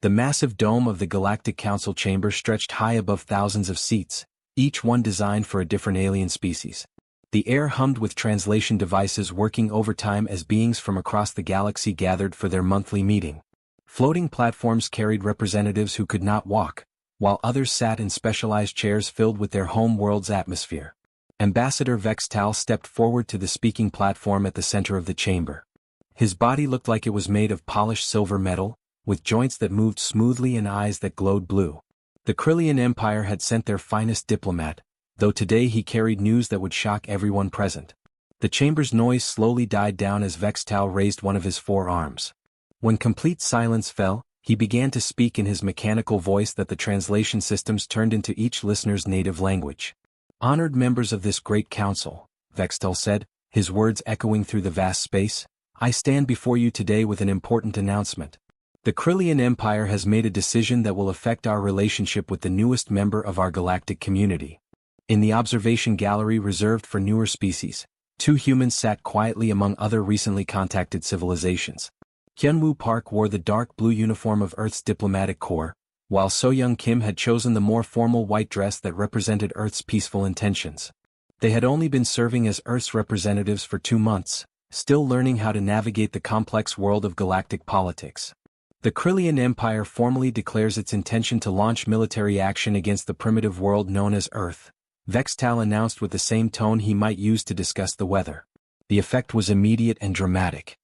The massive dome of the Galactic Council chamber stretched high above thousands of seats, each one designed for a different alien species. The air hummed with translation devices working overtime as beings from across the galaxy gathered for their monthly meeting. Floating platforms carried representatives who could not walk, while others sat in specialized chairs filled with their home world's atmosphere. Ambassador Vextal stepped forward to the speaking platform at the center of the chamber. His body looked like it was made of polished silver metal, with joints that moved smoothly and eyes that glowed blue. The Krillian Empire had sent their finest diplomat, though today he carried news that would shock everyone present. The chamber's noise slowly died down as Vextal raised one of his 4 arms. When complete silence fell, he began to speak in his mechanical voice that the translation systems turned into each listener's native language. "Honored members of this great council," Vextal said, his words echoing through the vast space, "I stand before you today with an important announcement. The Krillian Empire has made a decision that will affect our relationship with the newest member of our galactic community." In the observation gallery reserved for newer species, 2 humans sat quietly among other recently contacted civilizations. Hyunwoo Park wore the dark blue uniform of Earth's diplomatic corps, while So-Young Kim had chosen the more formal white dress that represented Earth's peaceful intentions. They had only been serving as Earth's representatives for 2 months, still learning how to navigate the complex world of galactic politics. The Krillian Empire formally declares its intention to launch military action against the primitive world known as Earth, Vextal announced with the same tone he might use to discuss the weather. The effect was immediate and dramatic.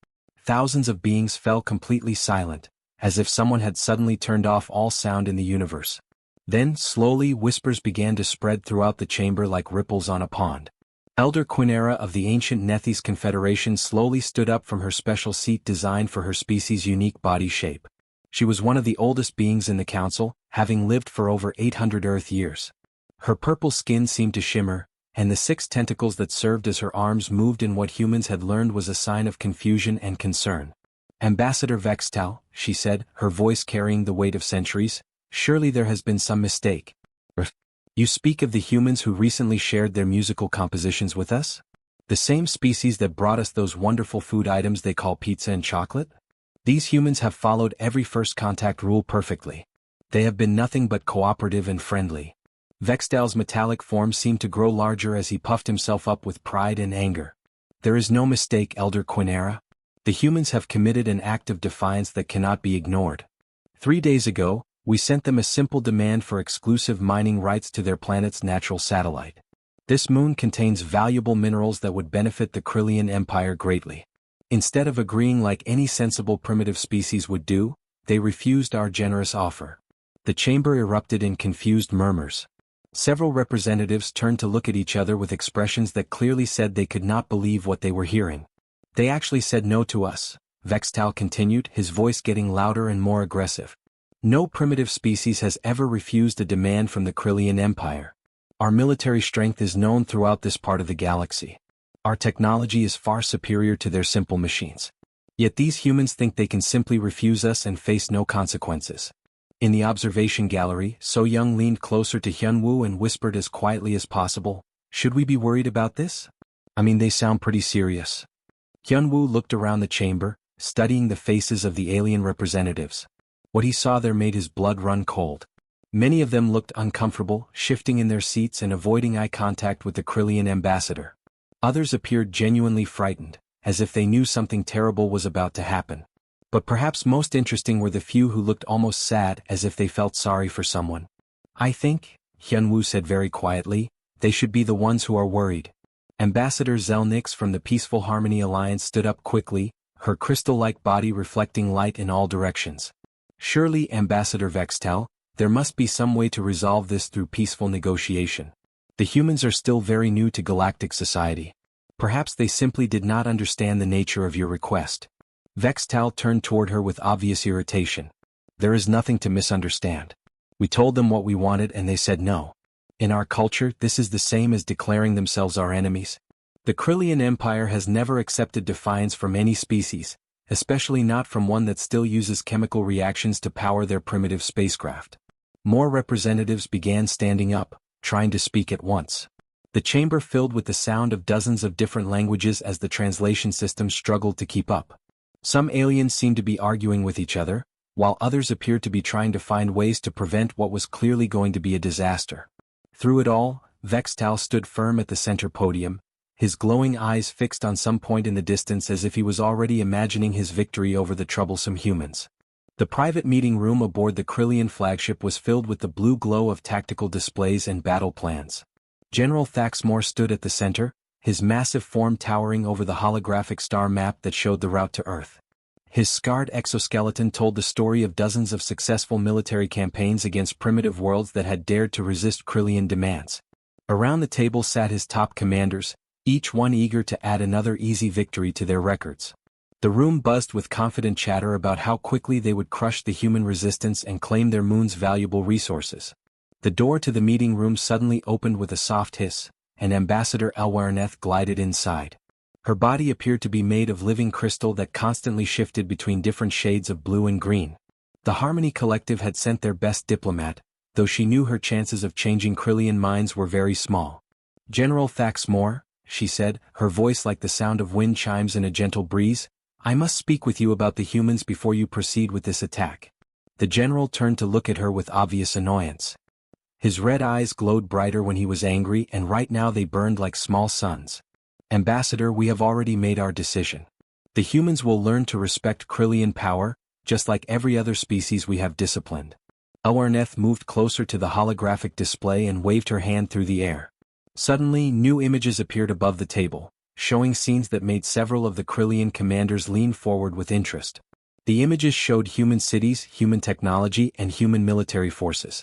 Thousands of beings fell completely silent, as if someone had suddenly turned off all sound in the universe. Then, slowly, whispers began to spread throughout the chamber like ripples on a pond. Elder Quinera of the ancient Nethys Confederation slowly stood up from her special seat designed for her species' unique body shape. She was one of the oldest beings in the council, having lived for over 800 Earth years. Her purple skin seemed to shimmer, and the 6 tentacles that served as her arms moved in what humans had learned was a sign of confusion and concern. "Ambassador Vextal," she said, her voice carrying the weight of centuries, "surely there has been some mistake. You speak of the humans who recently shared their musical compositions with us? The same species that brought us those wonderful food items they call pizza and chocolate? These humans have followed every first contact rule perfectly. They have been nothing but cooperative and friendly." Vextal's metallic form seemed to grow larger as he puffed himself up with pride and anger. "There is no mistake, Elder Quinera. The humans have committed an act of defiance that cannot be ignored. 3 days ago, we sent them a simple demand for exclusive mining rights to their planet's natural satellite. This moon contains valuable minerals that would benefit the Krillian Empire greatly. Instead of agreeing like any sensible primitive species would do, they refused our generous offer." The chamber erupted in confused murmurs. Several representatives turned to look at each other with expressions that clearly said they could not believe what they were hearing. "They actually said no to us," Vextal continued, his voice getting louder and more aggressive. "No primitive species has ever refused a demand from the Krillian Empire. Our military strength is known throughout this part of the galaxy. Our technology is far superior to their simple machines. Yet these humans think they can simply refuse us and face no consequences." In the observation gallery, So-Young leaned closer to Hyunwoo and whispered as quietly as possible, "Should we be worried about this? I mean, they sound pretty serious." Hyunwoo looked around the chamber, studying the faces of the alien representatives. What he saw there made his blood run cold. Many of them looked uncomfortable, shifting in their seats and avoiding eye contact with the Krillian ambassador. Others appeared genuinely frightened, as if they knew something terrible was about to happen. But perhaps most interesting were the few who looked almost sad, as if they felt sorry for someone. "I think," Hyunwoo said very quietly, "they should be the ones who are worried." Ambassador Zelnix from the Peaceful Harmony Alliance stood up quickly, her crystal-like body reflecting light in all directions. "Surely, Ambassador Vextal, there must be some way to resolve this through peaceful negotiation. The humans are still very new to galactic society. Perhaps they simply did not understand the nature of your request." Vextal turned toward her with obvious irritation. "There is nothing to misunderstand. We told them what we wanted and they said no. In our culture, this is the same as declaring themselves our enemies. The Krillian Empire has never accepted defiance from any species, especially not from one that still uses chemical reactions to power their primitive spacecraft." More representatives began standing up, trying to speak at once. The chamber filled with the sound of dozens of different languages as the translation system struggled to keep up. Some aliens seemed to be arguing with each other, while others appeared to be trying to find ways to prevent what was clearly going to be a disaster. Through it all, Vextal stood firm at the center podium, his glowing eyes fixed on some point in the distance as if he was already imagining his victory over the troublesome humans. The private meeting room aboard the Krillian flagship was filled with the blue glow of tactical displays and battle plans. General Thaxmore stood at the center, his massive form towering over the holographic star map that showed the route to Earth. His scarred exoskeleton told the story of dozens of successful military campaigns against primitive worlds that had dared to resist Krillian demands. Around the table sat his top commanders, each one eager to add another easy victory to their records. The room buzzed with confident chatter about how quickly they would crush the human resistance and claim their moon's valuable resources. The door to the meeting room suddenly opened with a soft hiss, and Ambassador Elwarneth glided inside. Her body appeared to be made of living crystal that constantly shifted between different shades of blue and green. The Harmony Collective had sent their best diplomat, though she knew her chances of changing Krillian minds were very small. "General Thaxmore," she said, her voice like the sound of wind chimes in a gentle breeze, "I must speak with you about the humans before you proceed with this attack." The general turned to look at her with obvious annoyance. His red eyes glowed brighter when he was angry, and right now they burned like small suns. "Ambassador, we have already made our decision. The humans will learn to respect Krillian power, just like every other species we have disciplined." Elwarneth moved closer to the holographic display and waved her hand through the air. Suddenly, new images appeared above the table, showing scenes that made several of the Krillian commanders lean forward with interest. The images showed human cities, human technology, and human military forces.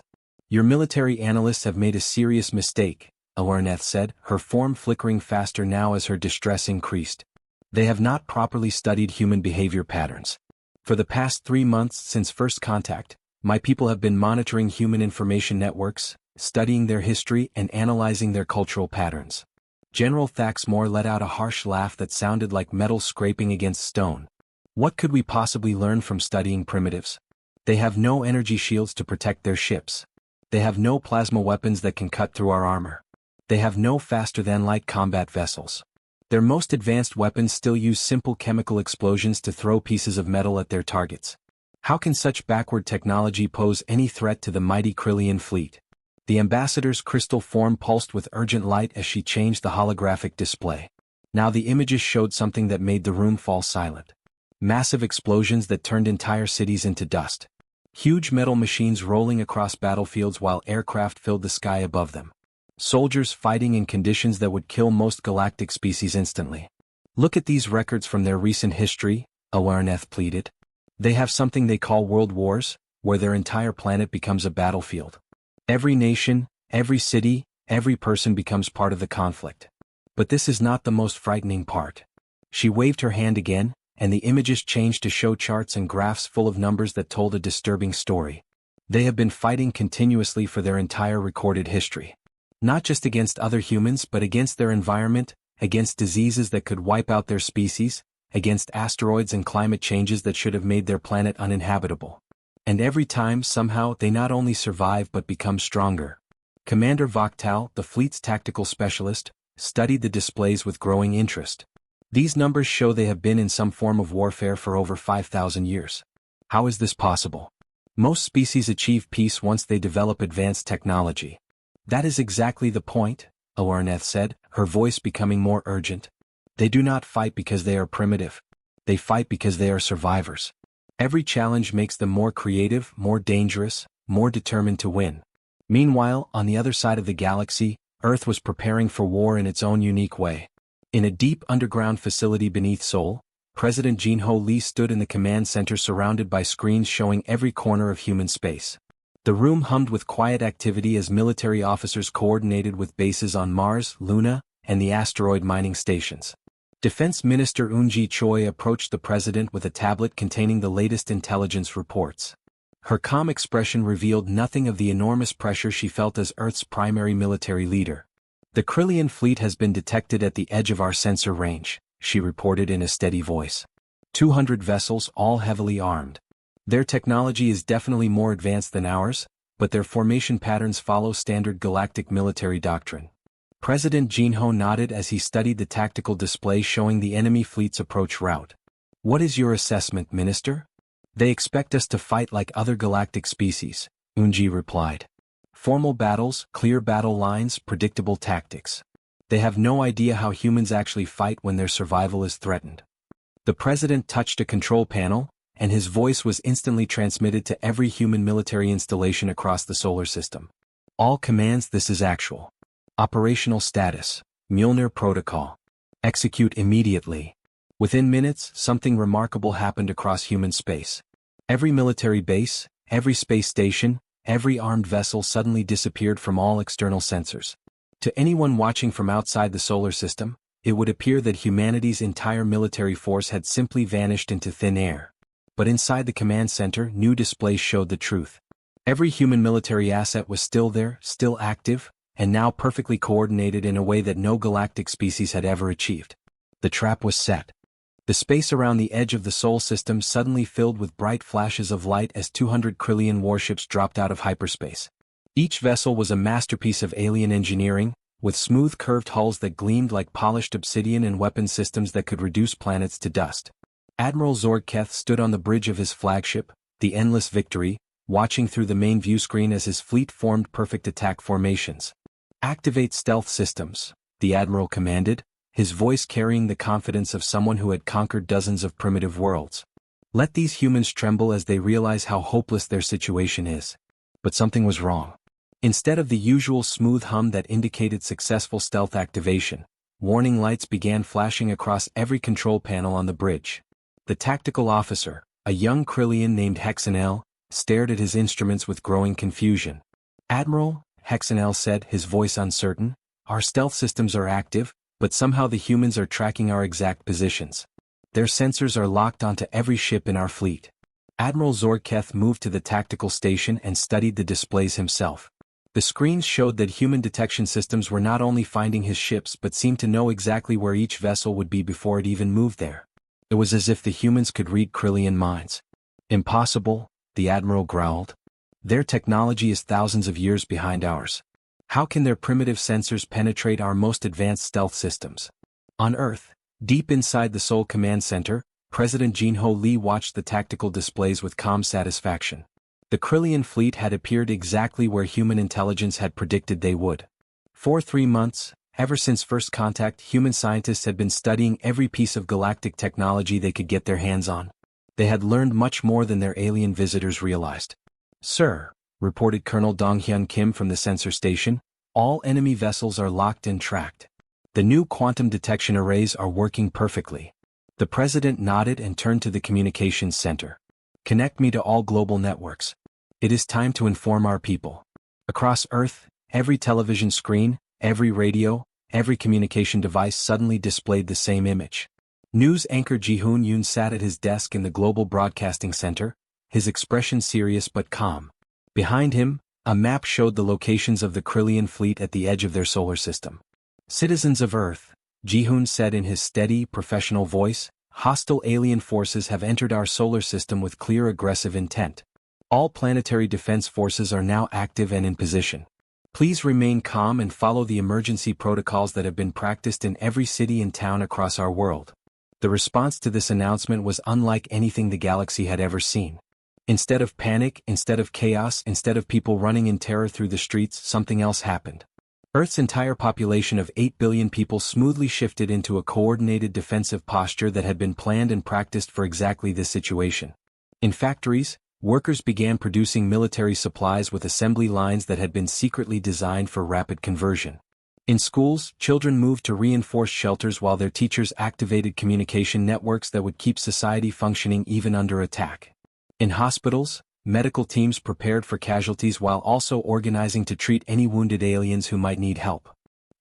"Your military analysts have made a serious mistake," Elwarneth said, her form flickering faster now as her distress increased. "They have not properly studied human behavior patterns. For the past 3 months since first contact, my people have been monitoring human information networks, studying their history and analyzing their cultural patterns." General Thaxmore let out a harsh laugh that sounded like metal scraping against stone. "What could we possibly learn from studying primitives? They have no energy shields to protect their ships. They have no plasma weapons that can cut through our armor. They have no faster-than-light combat vessels. Their most advanced weapons still use simple chemical explosions to throw pieces of metal at their targets. How can such backward technology pose any threat to the mighty Krillian fleet?" The ambassador's crystal form pulsed with urgent light as she changed the holographic display. Now the images showed something that made the room fall silent. Massive explosions that turned entire cities into dust. Huge metal machines rolling across battlefields while aircraft filled the sky above them. Soldiers fighting in conditions that would kill most galactic species instantly. "Look at these records from their recent history," Elwarneth pleaded. "They have something they call world wars, where their entire planet becomes a battlefield. Every nation, every city, every person becomes part of the conflict. But this is not the most frightening part." She waved her hand again, and the images changed to show charts and graphs full of numbers that told a disturbing story. They have been fighting continuously for their entire recorded history. Not just against other humans but against their environment, against diseases that could wipe out their species, against asteroids and climate changes that should have made their planet uninhabitable. And every time, somehow, they not only survive but become stronger. Commander Voktal, the fleet's tactical specialist, studied the displays with growing interest. "These numbers show they have been in some form of warfare for over 5,000 years. How is this possible? Most species achieve peace once they develop advanced technology." "That is exactly the point," Elwarneth said, her voice becoming more urgent. "They do not fight because they are primitive. They fight because they are survivors. Every challenge makes them more creative, more dangerous, more determined to win." Meanwhile, on the other side of the galaxy, Earth was preparing for war in its own unique way. In a deep underground facility beneath Sol, President Jinho Lee stood in the command center surrounded by screens showing every corner of human space. The room hummed with quiet activity as military officers coordinated with bases on Mars, Luna, and the asteroid mining stations. Defense Minister Eun-ji Choi approached the president with a tablet containing the latest intelligence reports. Her calm expression revealed nothing of the enormous pressure she felt as Earth's primary military leader. "The Krillian fleet has been detected at the edge of our sensor range," she reported in a steady voice. 200 vessels, all heavily armed. Their technology is definitely more advanced than ours, but their formation patterns follow standard galactic military doctrine. President Jinho nodded as he studied the tactical display showing the enemy fleet's approach route. "What is your assessment, Minister?" They expect us to fight like other galactic species, Unji replied. Formal battles, clear battle lines, predictable tactics. They have no idea how humans actually fight when their survival is threatened. The president touched a control panel, and his voice was instantly transmitted to every human military installation across the solar system. All commands, this is actual. Operational status, Mjolnir Protocol. Execute immediately. Within minutes, something remarkable happened across human space. Every military base, every space station, every armed vessel suddenly disappeared from all external sensors. To anyone watching from outside the solar system, it would appear that humanity's entire military force had simply vanished into thin air. But inside the command center, new displays showed the truth. Every human military asset was still there, still active, and now perfectly coordinated in a way that no galactic species had ever achieved. The trap was set. The space around the edge of the Sol system suddenly filled with bright flashes of light as 200 Krillian warships dropped out of hyperspace. Each vessel was a masterpiece of alien engineering, with smooth curved hulls that gleamed like polished obsidian and weapon systems that could reduce planets to dust. Admiral Zorg-Keth stood on the bridge of his flagship, the Endless Victory, watching through the main view screen as his fleet formed perfect attack formations. Activate stealth systems, the Admiral commanded, his voice carrying the confidence of someone who had conquered dozens of primitive worlds. Let these humans tremble as they realize how hopeless their situation is. But something was wrong. Instead of the usual smooth hum that indicated successful stealth activation, warning lights began flashing across every control panel on the bridge. The tactical officer, a young Krillian named Hexenel, stared at his instruments with growing confusion. Admiral, Hexenel said, his voice uncertain, our stealth systems are active, but somehow the humans are tracking our exact positions. Their sensors are locked onto every ship in our fleet. Admiral Zorg-Keth moved to the tactical station and studied the displays himself. The screens showed that human detection systems were not only finding his ships but seemed to know exactly where each vessel would be before it even moved there. It was as if the humans could read Krillian minds. Impossible, the Admiral growled. Their technology is thousands of years behind ours. How can their primitive sensors penetrate our most advanced stealth systems? On Earth, deep inside the Sol Command Center, President Jinho Lee watched the tactical displays with calm satisfaction. The Krillian fleet had appeared exactly where human intelligence had predicted they would. For 3 months, ever since first contact, human scientists had been studying every piece of galactic technology they could get their hands on. They had learned much more than their alien visitors realized. Sir, reported Colonel Donghyun Kim from the sensor station, all enemy vessels are locked and tracked. The new quantum detection arrays are working perfectly. The president nodded and turned to the communications center. Connect me to all global networks. It is time to inform our people. Across Earth, every television screen, every radio, every communication device suddenly displayed the same image. News anchor Ji-hoon Yoon sat at his desk in the Global Broadcasting Center, his expression serious but calm. Behind him, a map showed the locations of the Krillian fleet at the edge of their solar system. Citizens of Earth, Ji-hoon said in his steady, professional voice, hostile alien forces have entered our solar system with clear aggressive intent. All planetary defense forces are now active and in position. Please remain calm and follow the emergency protocols that have been practiced in every city and town across our world. The response to this announcement was unlike anything the galaxy had ever seen. Instead of panic, instead of chaos, instead of people running in terror through the streets, something else happened. Earth's entire population of 8 billion people smoothly shifted into a coordinated defensive posture that had been planned and practiced for exactly this situation. In factories, workers began producing military supplies with assembly lines that had been secretly designed for rapid conversion. In schools, children moved to reinforced shelters while their teachers activated communication networks that would keep society functioning even under attack. In hospitals, medical teams prepared for casualties while also organizing to treat any wounded aliens who might need help.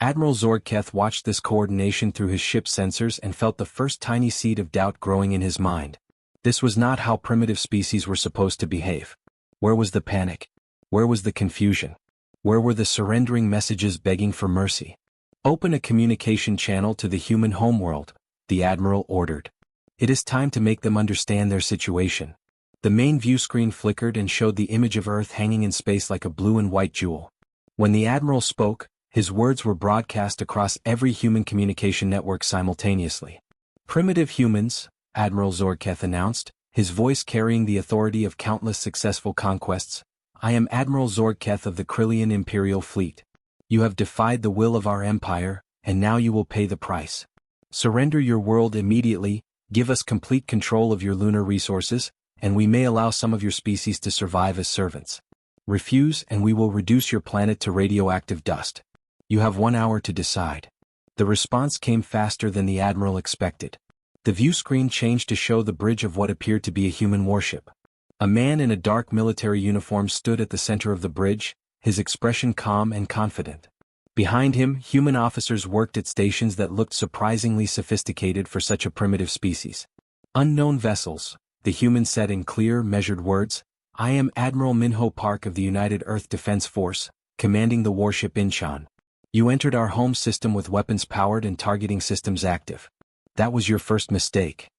Admiral Zorg-Keth watched this coordination through his ship's sensors and felt the first tiny seed of doubt growing in his mind. This was not how primitive species were supposed to behave. Where was the panic? Where was the confusion? Where were the surrendering messages begging for mercy? Open a communication channel to the human homeworld, the Admiral ordered. It is time to make them understand their situation. The main view screen flickered and showed the image of Earth hanging in space like a blue and white jewel. When the Admiral spoke, his words were broadcast across every human communication network simultaneously. Primitive humans, Admiral Zorg-Keth announced, his voice carrying the authority of countless successful conquests. "I am Admiral Zorketh of the Krillian Imperial Fleet. You have defied the will of our empire, and now you will pay the price. Surrender your world immediately, give us complete control of your lunar resources, and we may allow some of your species to survive as servants. Refuse and we will reduce your planet to radioactive dust. You have 1 hour to decide." The response came faster than the Admiral expected. The view screen changed to show the bridge of what appeared to be a human warship. A man in a dark military uniform stood at the center of the bridge, his expression calm and confident. Behind him, human officers worked at stations that looked surprisingly sophisticated for such a primitive species. "Unknown vessels," the human said in clear, measured words. "I am Admiral Minho Park of the United Earth Defense Force, commanding the warship Incheon. You entered our home system with weapons powered and targeting systems active. That was your first mistake."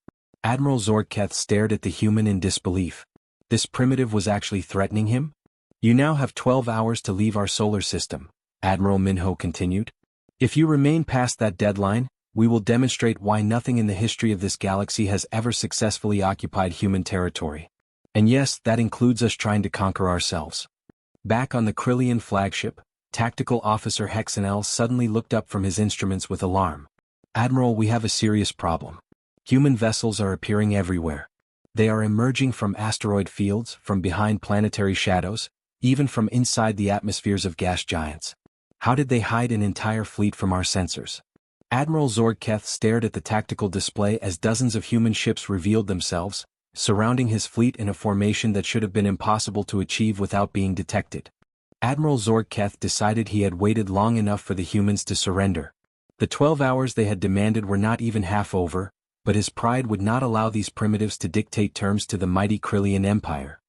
Admiral Zorketh stared at the human in disbelief. This primitive was actually threatening him? "You now have 12 hours to leave our solar system," Admiral Minho continued. "If you remain past that deadline, we will demonstrate why nothing in the history of this galaxy has ever successfully occupied human territory. And yes, that includes us trying to conquer ourselves." Back on the Krillian flagship, Tactical Officer Hexenel suddenly looked up from his instruments with alarm. "Admiral, we have a serious problem. Human vessels are appearing everywhere. They are emerging from asteroid fields, from behind planetary shadows, even from inside the atmospheres of gas giants. How did they hide an entire fleet from our sensors?" Admiral Zorketh stared at the tactical display as dozens of human ships revealed themselves, surrounding his fleet in a formation that should have been impossible to achieve without being detected. Admiral Zorketh decided he had waited long enough for the humans to surrender. The 12 hours they had demanded were not even half over, but his pride would not allow these primitives to dictate terms to the mighty Krillian Empire.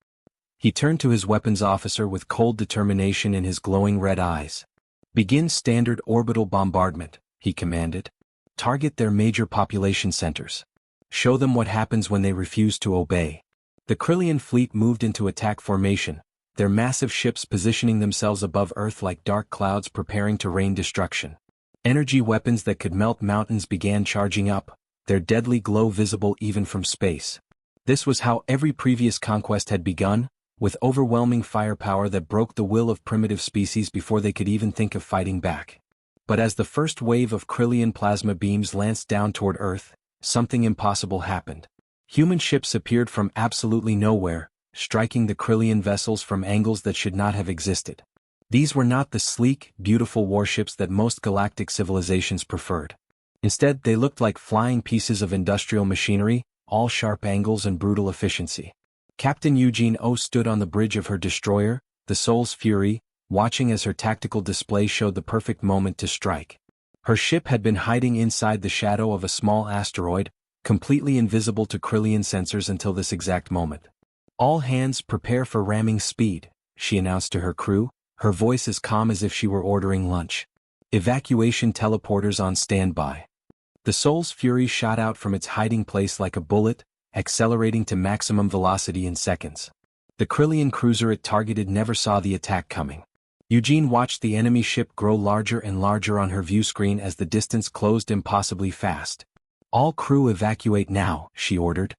He turned to his weapons officer with cold determination in his glowing red eyes. "Begin standard orbital bombardment," he commanded. "Target their major population centers. Show them what happens when they refuse to obey." The Krillian fleet moved into attack formation, their massive ships positioning themselves above Earth like dark clouds preparing to rain destruction. Energy weapons that could melt mountains began charging up, their deadly glow visible even from space. This was how every previous conquest had begun, with overwhelming firepower that broke the will of primitive species before they could even think of fighting back. But as the first wave of Krillian plasma beams lanced down toward Earth, something impossible happened. Human ships appeared from absolutely nowhere, striking the Krillian vessels from angles that should not have existed. These were not the sleek, beautiful warships that most galactic civilizations preferred. Instead, they looked like flying pieces of industrial machinery, all sharp angles and brutal efficiency. Captain Eugene O stood on the bridge of her destroyer, the Soul's Fury, watching as her tactical display showed the perfect moment to strike. Her ship had been hiding inside the shadow of a small asteroid, completely invisible to Krillian sensors until this exact moment. "All hands prepare for ramming speed," she announced to her crew, her voice as calm as if she were ordering lunch. "Evacuation teleporters on standby." The Soul's Fury shot out from its hiding place like a bullet, accelerating to maximum velocity in seconds. The Krillian cruiser it targeted never saw the attack coming. Eugene watched the enemy ship grow larger and larger on her view screen as the distance closed impossibly fast. "All crew evacuate now," she ordered.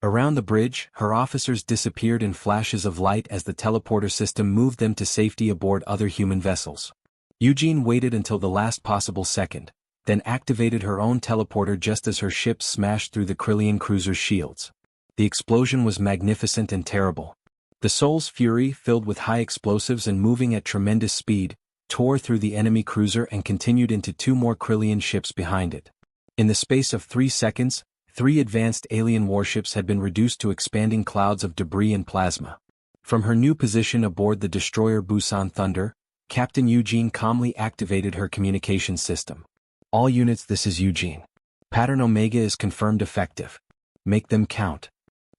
Around the bridge, her officers disappeared in flashes of light as the teleporter system moved them to safety aboard other human vessels. Eugene waited until the last possible second, then activated her own teleporter just as her ship smashed through the Krillian cruiser's shields. The explosion was magnificent and terrible. The Soul's Fury, filled with high explosives and moving at tremendous speed, tore through the enemy cruiser and continued into 2 more Krillian ships behind it. In the space of 3 seconds, 3 advanced alien warships had been reduced to expanding clouds of debris and plasma. From her new position aboard the destroyer Busan Thunder, Captain Eugene calmly activated her communications system. "All units, this is Eugene. Pattern Omega is confirmed effective. Make them count."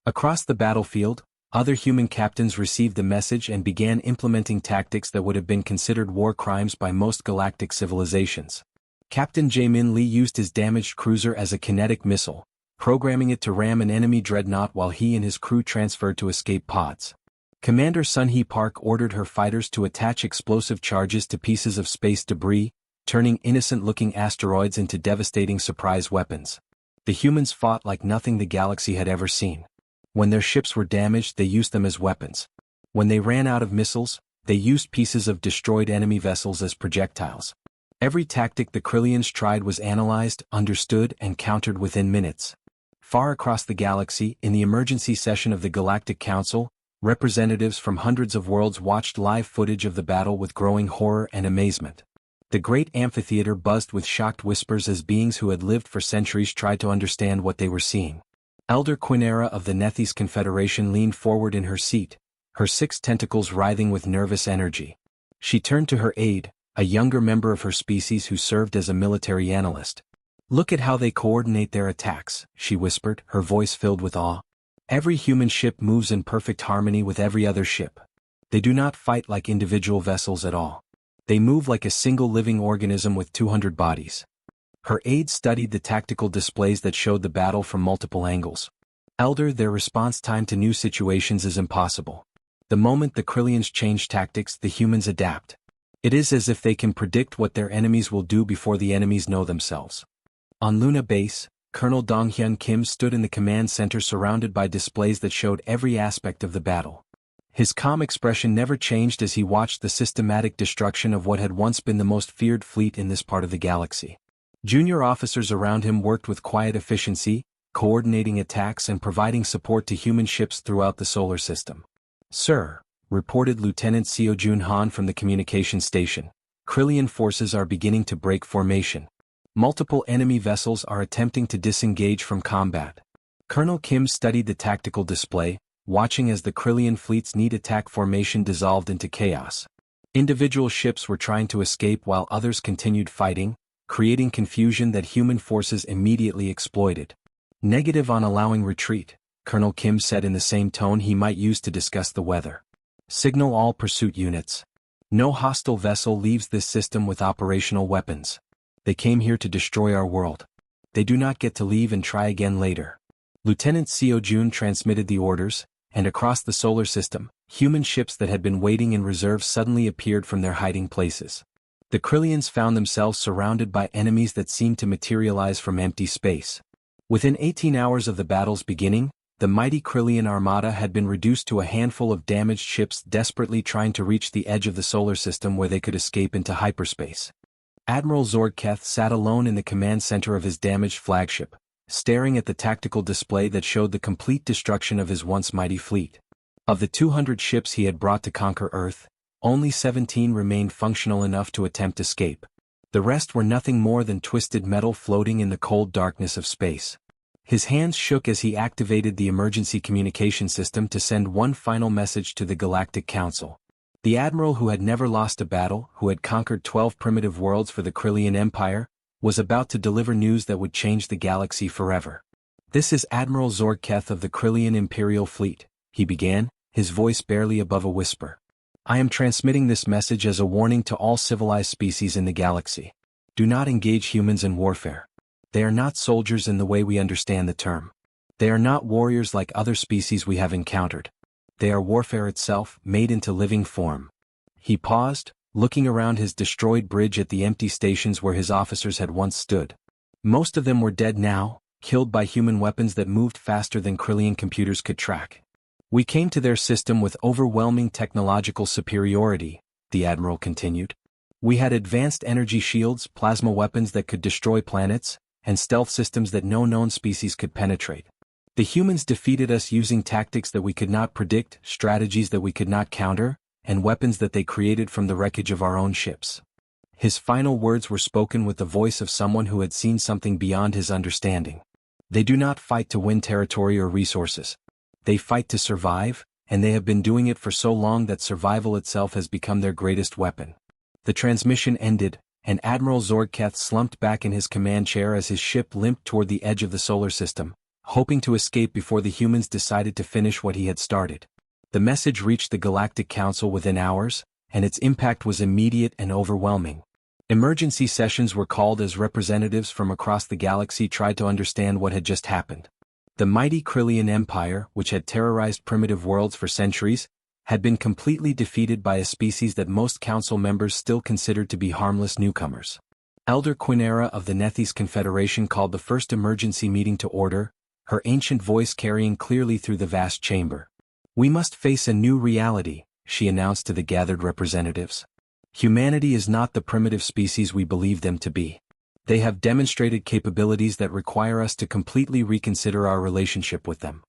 Across the battlefield, other human captains received the message and began implementing tactics that would have been considered war crimes by most galactic civilizations. Captain Jaemin Lee used his damaged cruiser as a kinetic missile, programming it to ram an enemy dreadnought while he and his crew transferred to escape pods. Commander Sun-hee Park ordered her fighters to attach explosive charges to pieces of space debris, turning innocent-looking asteroids into devastating surprise weapons. The humans fought like nothing the galaxy had ever seen. When their ships were damaged, they used them as weapons. When they ran out of missiles, they used pieces of destroyed enemy vessels as projectiles. Every tactic the Krillians tried was analyzed, understood, and countered within minutes. Far across the galaxy, in the emergency session of the Galactic Council, representatives from hundreds of worlds watched live footage of the battle with growing horror and amazement. The great amphitheater buzzed with shocked whispers as beings who had lived for centuries tried to understand what they were seeing. Elder Quinera of the Nethys Confederation leaned forward in her seat, her 6 tentacles writhing with nervous energy. She turned to her aide, a younger member of her species who served as a military analyst. "Look at how they coordinate their attacks," she whispered, her voice filled with awe. "Every human ship moves in perfect harmony with every other ship. They do not fight like individual vessels at all. They move like a single living organism with 200 bodies." Her aide studied the tactical displays that showed the battle from multiple angles. "Elder, their response time to new situations is impossible. The moment the Krillians change tactics, the humans adapt. It is as if they can predict what their enemies will do before the enemies know themselves." On Luna Base, Colonel Donghyun Kim stood in the command center surrounded by displays that showed every aspect of the battle. His calm expression never changed as he watched the systematic destruction of what had once been the most feared fleet in this part of the galaxy. Junior officers around him worked with quiet efficiency, coordinating attacks and providing support to human ships throughout the solar system. "Sir," reported Lieutenant Seo Jun Han from the communication station, "Krillian forces are beginning to break formation. Multiple enemy vessels are attempting to disengage from combat." Colonel Kim studied the tactical display, watching as the Krillian fleet's neat attack formation dissolved into chaos. Individual ships were trying to escape while others continued fighting, creating confusion that human forces immediately exploited. "Negative on allowing retreat," Colonel Kim said in the same tone he might use to discuss the weather. "Signal all pursuit units. No hostile vessel leaves this system with operational weapons. They came here to destroy our world. They do not get to leave and try again later." Lieutenant Seo Jun transmitted the orders, and across the solar system, human ships that had been waiting in reserve suddenly appeared from their hiding places. The Krillians found themselves surrounded by enemies that seemed to materialize from empty space. Within 18 hours of the battle's beginning, the mighty Krillian armada had been reduced to a handful of damaged ships desperately trying to reach the edge of the solar system where they could escape into hyperspace. Admiral Zorgketh sat alone in the command center of his damaged flagship, staring at the tactical display that showed the complete destruction of his once mighty fleet. Of the 200 ships he had brought to conquer Earth, only 17 remained functional enough to attempt escape. The rest were nothing more than twisted metal floating in the cold darkness of space. His hands shook as he activated the emergency communication system to send one final message to the Galactic Council. The admiral who had never lost a battle, who had conquered 12 primitive worlds for the Krillian Empire, was about to deliver news that would change the galaxy forever. "This is Admiral Zorgketh of the Krillian Imperial Fleet," he began, his voice barely above a whisper. "I am transmitting this message as a warning to all civilized species in the galaxy. Do not engage humans in warfare. They are not soldiers in the way we understand the term. They are not warriors like other species we have encountered. They are warfare itself, made into living form." He paused, looking around his destroyed bridge at the empty stations where his officers had once stood. Most of them were dead now, killed by human weapons that moved faster than Krillian computers could track. "We came to their system with overwhelming technological superiority," the admiral continued. "We had advanced energy shields, plasma weapons that could destroy planets, and stealth systems that no known species could penetrate. The humans defeated us using tactics that we could not predict, strategies that we could not counter, and weapons that they created from the wreckage of our own ships." His final words were spoken with the voice of someone who had seen something beyond his understanding. "They do not fight to win territory or resources. They fight to survive, and they have been doing it for so long that survival itself has become their greatest weapon." The transmission ended, and Admiral Zorgketh slumped back in his command chair as his ship limped toward the edge of the solar system, hoping to escape before the humans decided to finish what he had started. The message reached the Galactic Council within hours, and its impact was immediate and overwhelming. Emergency sessions were called as representatives from across the galaxy tried to understand what had just happened. The mighty Krillian Empire, which had terrorized primitive worlds for centuries, had been completely defeated by a species that most council members still considered to be harmless newcomers. Elder Quinera of the Nethys Confederation called the first emergency meeting to order, her ancient voice carrying clearly through the vast chamber. "We must face a new reality," she announced to the gathered representatives. "Humanity is not the primitive species we believe them to be. They have demonstrated capabilities that require us to completely reconsider our relationship with them."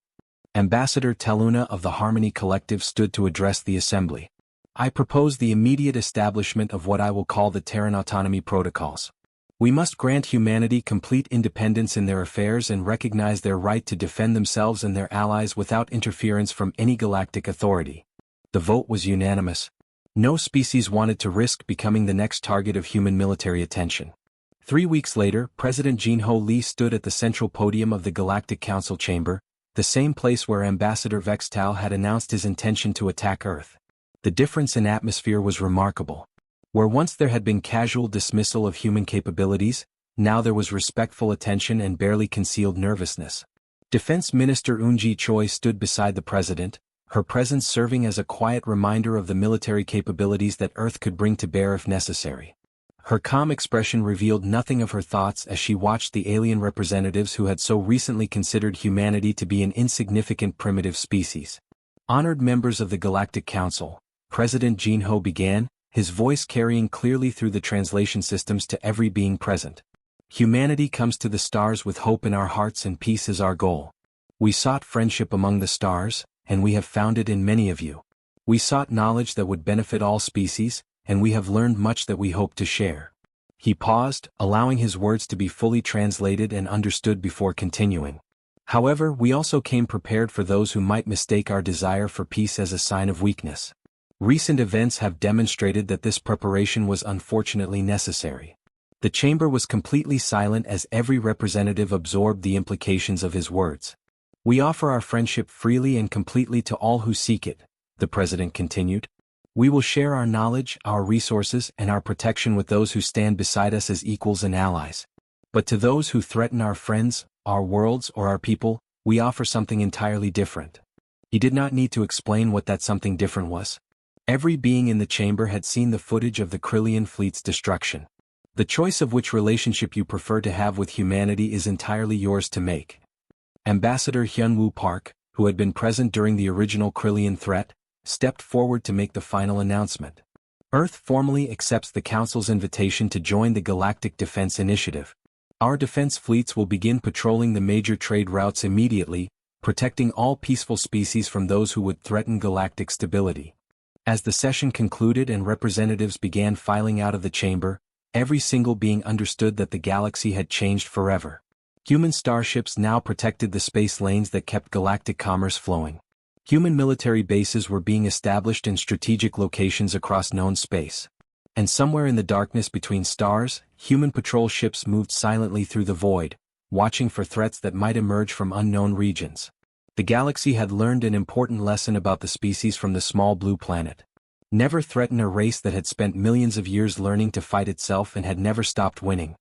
Ambassador Teluna of the Harmony Collective stood to address the assembly. "I propose the immediate establishment of what I will call the Terran Autonomy Protocols. We must grant humanity complete independence in their affairs and recognize their right to defend themselves and their allies without interference from any galactic authority." The vote was unanimous. No species wanted to risk becoming the next target of human military attention. 3 weeks later, President Jinho Lee stood at the central podium of the Galactic Council chamber, the same place where Ambassador Vextal had announced his intention to attack Earth. The difference in atmosphere was remarkable. Where once there had been casual dismissal of human capabilities, now there was respectful attention and barely concealed nervousness. Defense Minister Eun-ji Choi stood beside the president, her presence serving as a quiet reminder of the military capabilities that Earth could bring to bear if necessary. Her calm expression revealed nothing of her thoughts as she watched the alien representatives who had so recently considered humanity to be an insignificant primitive species. "Honored members of the Galactic Council," President Jinho began, his voice carrying clearly through the translation systems to every being present. "Humanity comes to the stars with hope in our hearts and peace is our goal. We sought friendship among the stars, and we have found it in many of you. We sought knowledge that would benefit all species, and we have learned much that we hope to share." He paused, allowing his words to be fully translated and understood before continuing. "However, we also came prepared for those who might mistake our desire for peace as a sign of weakness. Recent events have demonstrated that this preparation was unfortunately necessary." The chamber was completely silent as every representative absorbed the implications of his words. "We offer our friendship freely and completely to all who seek it," the president continued. "We will share our knowledge, our resources, and our protection with those who stand beside us as equals and allies. But to those who threaten our friends, our worlds, or our people, we offer something entirely different." He did not need to explain what that something different was. Every being in the chamber had seen the footage of the Krillian fleet's destruction. The choice of which relationship you prefer to have with humanity is entirely yours to make. Ambassador Hyun-woo Park, who had been present during the original Krillian threat, stepped forward to make the final announcement. "Earth formally accepts the Council's invitation to join the Galactic Defense Initiative. Our defense fleets will begin patrolling the major trade routes immediately, protecting all peaceful species from those who would threaten galactic stability." As the session concluded and representatives began filing out of the chamber, every single being understood that the galaxy had changed forever. Human starships now protected the space lanes that kept galactic commerce flowing. Human military bases were being established in strategic locations across known space. And somewhere in the darkness between stars, human patrol ships moved silently through the void, watching for threats that might emerge from unknown regions. The galaxy had learned an important lesson about the species from the small blue planet. Never threaten a race that had spent millions of years learning to fight itself and had never stopped winning.